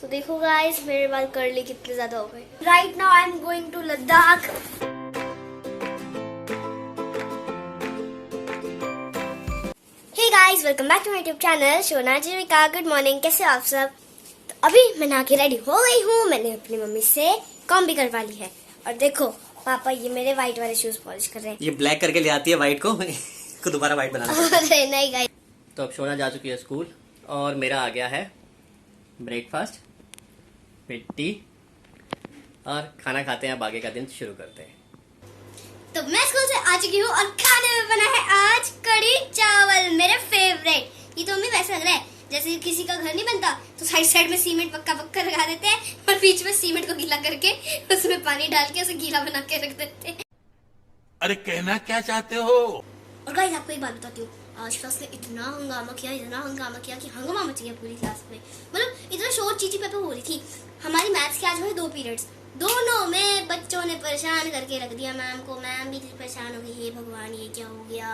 देखो गाइस मेरे बाल कर्ली कितने ज्यादा हो गए। Right now I am going to Ladakh. Hey guys welcome back to my YouTube channel Shona Jeevika. Good morning, कैसे हो आप सब? तो अभी मैं नहा के रेडी हो गई हूँ। मैंने अपनी मम्मी से कॉम भी करवा ली है। और देखो पापा ये मेरे व्हाइट वाले शूज पॉलिश कर रहे हैं। ये ब्लैक करके ले आती है व्हाइट को दोबारा व्हाइट बनाना। अरे नहीं गाइस। तो अब शोना जा चुकी है स्कूल और मेरा आ गया है ब्रेकफास्ट, टी और खाना खाते हैं। अब आगे का दिन शुरू करते हैं। तो मैं स्कूल से आ चुकी हूँ और खाने में बना है आज कढ़ी चावल, मेरे फेवरेट। ये तो हमें वैसा लग रहा है जैसे किसी का घर नहीं बनता तो साइड साइड में सीमेंट पक्का पक्का लगा देते हैं और बीच में सीमेंट को गीला करके उसमें पानी डाल के उसे गीला बना के रख देते हैं। अरे कहना क्या चाहते हो? और गाइस आपको एक बात बताती हूँ, आज क्लास में इतना हंगामा किया कि हंगामा मच गया पूरी क्लास में। मतलब इतना शोर चीची पेपर हो रही थी। हमारी मैथ्स के आज हुए 2 पीरियड्स, दोनों में बच्चों ने परेशान करके रख दिया मैम को। मैम भी परेशान हो गई, हे भगवान ये क्या हो गया।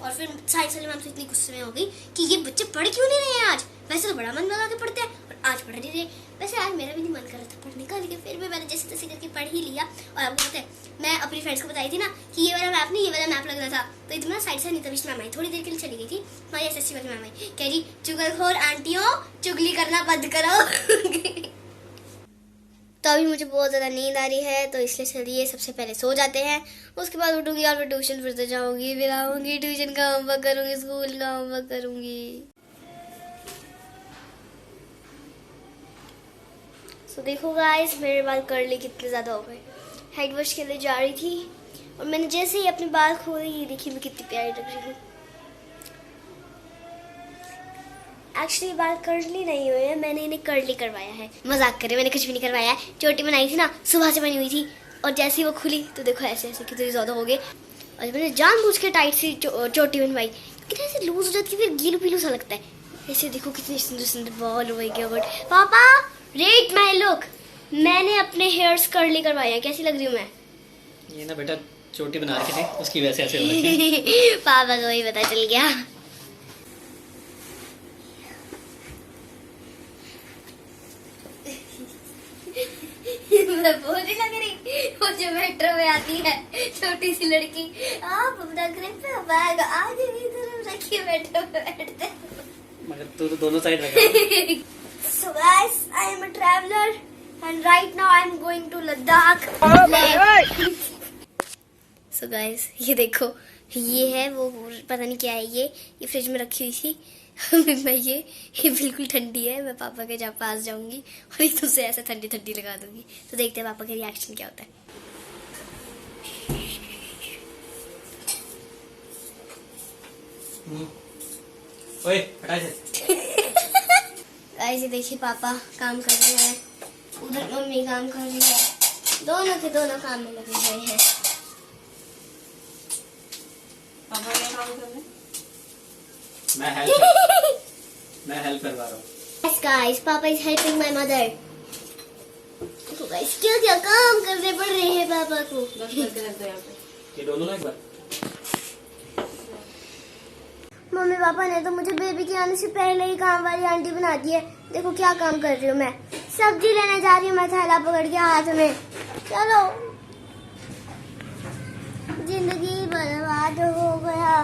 और फिर साइंस वाली मैम तो इतनी गुस्से में हो गई कि ये बच्चे पढ़ क्यों नहीं रहे हैं आज। वैसे तो बड़ा मन लगा के पढ़ते हैं और आज पढ़ नहीं रहे। वैसे आज मेरा भी नहीं मन कर रहा था पढ़ने का, लेकिन फिर भी मैंने जैसे तैसे करके पढ़ ही लिया। और आपको पता है मैं अपनी फ्रेंड्स को बताई थी ना कि ये वाला मैप नहीं ये वाला मैप लग रहा था, तो इतना साइड से नीता मैम आई, थोड़ी देर के लिए चली गई थी। हमारी एसएससी वाली मैम आई, कह रही चुगलखोर आंटियों चुगली करना बंद करो। तो अभी मुझे बहुत ज़्यादा नींद आ रही है, तो इसलिए चलिए सबसे पहले सो जाते हैं। उसके बाद उठूंगी और फिर ट्यूशन फिर से जाऊंगी, फिर आऊंगी ट्यूशन का होमवर्क करूंगी, स्कूल का होमवर्क करूंगी। तो देखो गाइस मेरे बाल कर्ली कितने ज़्यादा हो गए। हेड वॉश के लिए जा रही थी और मैंने जैसे ही अपने बाल खोले, ये देखिए मैं कितनी प्यारी लग रही हूँ। एक्चुअली बाल कर्ली नहीं हुए हैं, मैंने इन्हें कर्ली करवाया है। मजाक करे, मैंने कुछ भी नहीं करवाया है। चोटी बनाई थी ना, सुबह से बनी हुई थी और जैसे ही वो खुली तो देखो ऐसे ऐसे कितने ज्यादा हो गए। और मैंने जानबूझ के टाइट सी चोटी बनवाई, कितने ऐसे लूज हो जाती है, फिर गीलू पीलू सा लगता है। ऐसे देखो कितने सुंदर सुंदर बाल हो गए। पापा रेट माय लुक, मैंने अपने हेयर्स कर्ली करवाए हैं, कैसी लग रही हूँ मैं? ये ना बेटा चोटी बना रखी थी उसकी वजह से ऐसे हो रही है। पापा को ही पता चल गया। बोली लग रही वो जो मेट्रो में आती है छोटी सी लड़की, आप अपना ग्रिप पे बैग आगे की तरफ रखिए, मेट्रो में बैठते। मगर तू तो दोनों साइड रखा। So guys, I am a traveler and right now I am going to Ladakh. So guys, ये देखो ये है वो पता नहीं क्या है, ये फ्रिज में रखी हुई थी। मैं ये बिल्कुल ठंडी है। मैं पापा के जहाँ पास जाऊंगी और एकदम से ऐसे ठंडी ठंडी लगा दूंगी, तो देखते हैं पापा का रिएक्शन क्या होता है। ओए हटा से। गाइस ये देखिए पापा काम कर रहे हैं, उधर मम्मी काम कर रही है, दोनों के दोनों काम में लगे हुए हैं। पापा क्या काम कर रहे हैं? मैं हेल्प करवा रहा हूँ। Yes guys, पापा is helping my mother. तो गाइस क्या क्या काम करने पड़ रहे हैं पापा को। बस करके रख दो यहाँ पे। ये दोनों ना एक बार। मम्मी पापा ने तो मुझे बेबी के आने से पहले ही काम वाली आंटी बना दी है। देखो क्या काम कर रही हूँ मैं, सब्जी लेने जा रही हूँ मैं थैला पकड़ के हाथ में। चलो जिंदगी बर्बाद हो गया।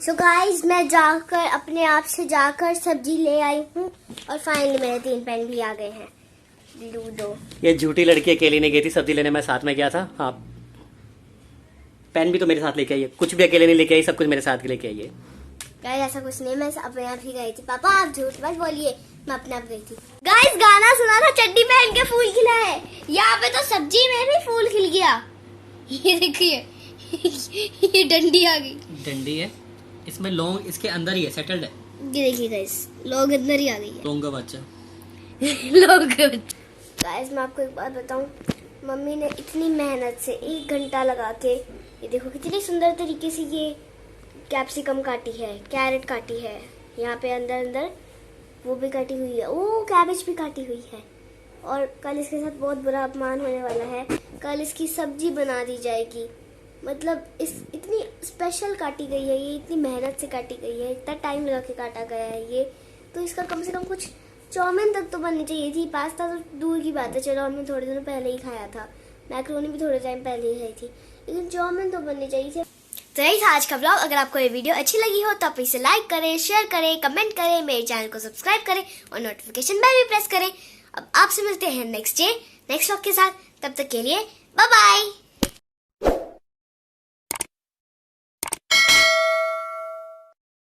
सो गाइस मैं जाकर अपने आप से जाकर सब्जी ले आई हूँ और फाइनली मेरे 3 पेन भी आ गए हैं। लूडो ये झूठी लड़की अकेली नहीं गई थी सब्जी लेने, मैं साथ में गया था। हाँ पेन भी तो मेरे साथ लेके आई है, कुछ भी अकेले नहीं लेके आई, सब कुछ मेरे साथ लेके आई है। गाइस ऐसा कुछ नहीं, मैं अपने आप ही गई थी। पापा आप झूठ मत बोलिए, मैं अपने आप गई थी। गाइस गाना सुना था, चड्डी पहन के फूल खिला है। यहाँ पे तो सब्जी में भी फूल खिल गया। ये देखिए ये डंडी आ गई। डंडी है इसमें, लौंग इसके अंदर ही है, सेटल्ड है। ये देखिए गाइस लोग अंदर ही आ गई है। लौंग का बच्चा। लोग गाइस मैं आपको एक बात बताऊं, मम्मी ने इतनी मेहनत से 1 घंटा लगा के ये देखो कितनी सुंदर तरीके से ये कैप्सिकम काटी है, कैरेट काटी है, यहाँ पे अंदर अंदर वो भी काटी हुई है, ओ कैबेज भी काटी हुई है। और कल इसके साथ बहुत बुरा अपमान होने वाला है, कल इसकी सब्जी बना दी जाएगी। मतलब इस इतनी स्पेशल काटी गई है ये, इतनी मेहनत से काटी गई है, इतना टाइम लगा के काटा गया है ये, तो इसका कम से कम कुछ चाउमीन तक तो बननी चाहिए थी, पास्ता तो दूर की बात है, चलो हमने थोड़े दिनों पहले ही खाया था, मैक्रोनी भी थोड़े टाइम पहले ही खाई थी, लेकिन चाउमीन तो बननी चाहिए थी। तो यही था आज का ब्लॉग। अगर आपको ये वीडियो अच्छी लगी हो तो आप इसे लाइक करें, शेयर करें, कमेंट करें, मेरे चैनल को सब्सक्राइब करें और नोटिफिकेशन बेल भी प्रेस करें। अब आपसे मिलते हैं नेक्स्ट व्लॉग के साथ, तब तक के लिए बाय बाय।